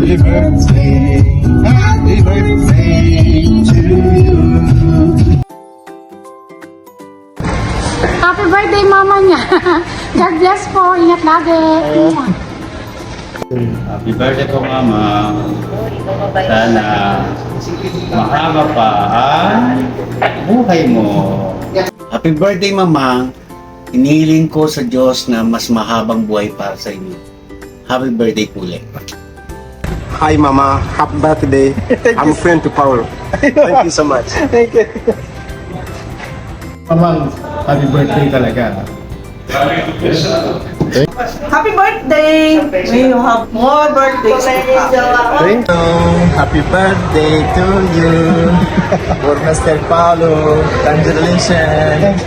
happy birthday to you. Happy birthday, mama niya. God bless po. Ingat lagi. Happy birthday po, Mama. Sana mahaba pa ang buhay mo. Happy birthday, Mama. Inihiling ko sa Diyos na mas mahabang buhay para sa inyo. Happy birthday po ulit. Hi Mama, happy birthday. I'm friend to Paul. Thank you so much. Thank you. Mamang, happy birthday talaga. Happy birthday! May you have more birthdays to come. Thank you. Happy birthday to you. For Mr. Paulo. Congratulations.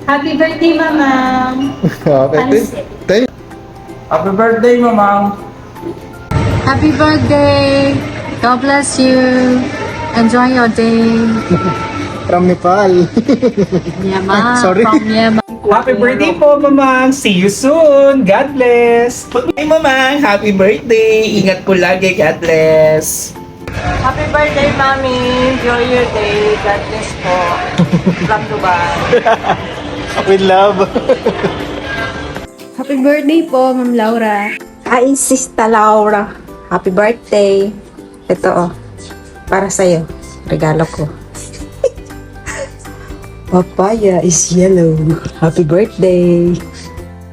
Happy birthday, mama. Happy birthday, Mamang. Happy birthday. God bless you. Enjoy your day. From Nepal. Myanmar. Sorry. From Myanmar. Happy birthday po, Mamang! See you soon! God bless! Hey, Mamang! Happy birthday! Ingat po lagi. God bless! Happy birthday, Mami. Enjoy your day. God bless po. From Dubai. With love. Happy birthday po, Ma'am Laura. Hi, Sista Laura. Happy birthday. Ito, para sa'yo. Regalo ko. Papaya is yellow. Happy birthday.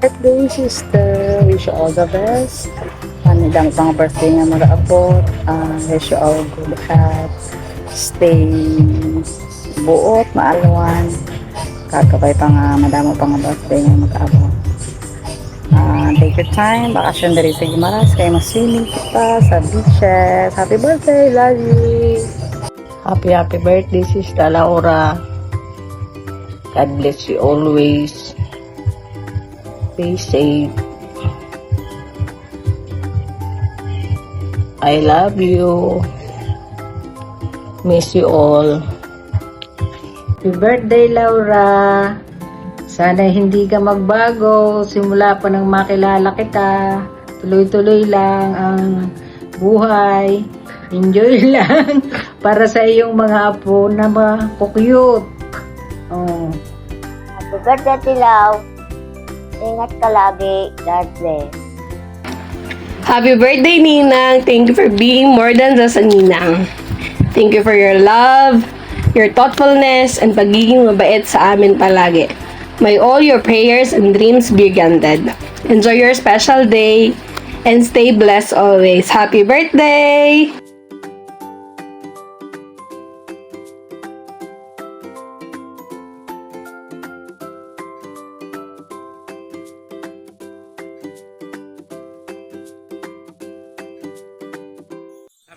Birthday, sister. Wish you all the best. Ano lang pang birthday nga mag-aabot. Wish you all good health. Stay buot, maalwan. Kagabay pa nga, madamo pa nga birthday nga mag-aabot. Take your time. Bakasyon dari sa Guimaras. Kaya mas-swimming kita sa beaches. Happy birthday. Love you. Happy birthday, Sista Laura. God bless you always. Stay safe. I love you. Miss you all. Happy birthday, Laura. Sana hindi ka magbago. Simula pa nang makilala kita. Tuloy-tuloy lang ang buhay. Enjoy lang. Para sa iyong mga apo na makukyut. Oh. Happy birthday, Tilaw. Ingat ka lagi. God bless. Happy birthday, Ninang. Thank you for being more than just a Ninang. Thank you for your love, your thoughtfulness, and pagiging mabait sa amin palagi. May all your prayers and dreams be granted. Enjoy your special day and stay blessed always. Happy birthday!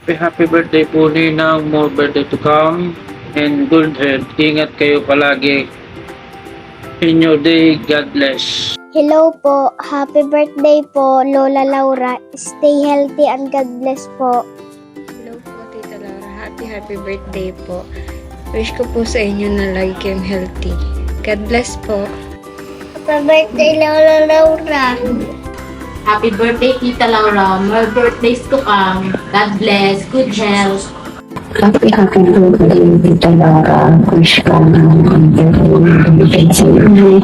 Happy birthday po, Ninang. More birthday to come. And good health. Ingat kayo palagi. In your day, God bless. Hello po. Happy birthday po, Lola Laura. Stay healthy and God bless po. Hello po, Tita Laura. Happy birthday po. Wish ko po sa inyo na lagi kayong healthy. God bless po. Happy birthday, Lola Laura. Happy birthday, Tita Laura. More birthdays to come. God bless. Good health. Happy birthday, Tita Laura. Wish ka na bigay sa inyo.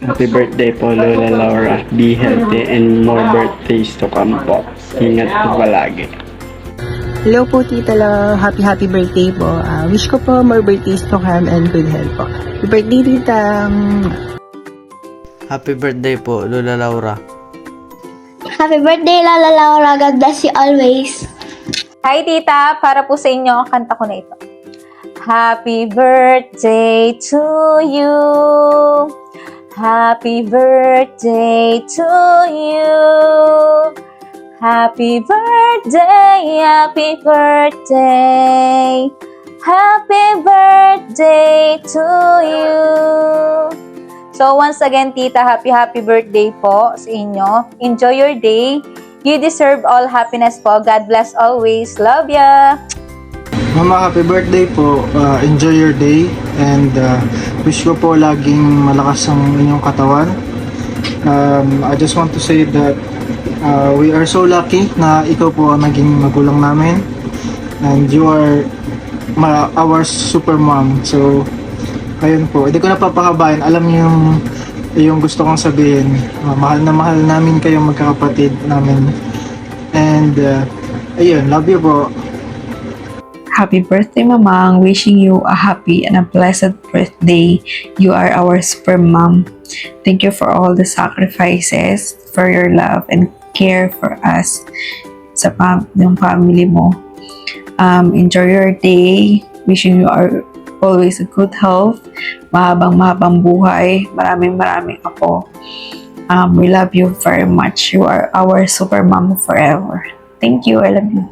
Happy birthday po, Lola Laura. Be healthy and more birthdays to come po. Ingat po palagi. Hello po, Tita Laura. Happy birthday po. Wish ko po more birthdays to come and good health po. Happy birthday, Tita. Happy birthday po, Lola Laura. Happy birthday, Lola Laura. God bless you always. Hi, Tita. Para po sa inyo, kanta ko na ito. Happy birthday to you. Happy birthday to you. Happy birthday, happy birthday. Happy birthday to you. So once again, Tita, happy birthday po sa inyo. Enjoy your day. You deserve all happiness po. God bless always. Love ya. Mama, happy birthday po. Enjoy your day and wish ko po laging malakas ang inyong katawan. I just want to say that we are so lucky na ikaw po ang naging magulang namin and you are our super mom. So, ayun po. Hindi ko na papahabain. Alam niyo yung gusto kong sabihin. Mahal na mahal namin kayong magkakapatid namin. And, ayun, love you po. Happy birthday, Mamang. Wishing you a happy and a blessed birthday. You are our super mom. Thank you for all the sacrifices, for your love and care for us sa yung family mo. Enjoy your day. Wishing you are always a good health, mahabang buhay, maraming apo. We love you very much. You are our super mom forever. Thank you. I love you.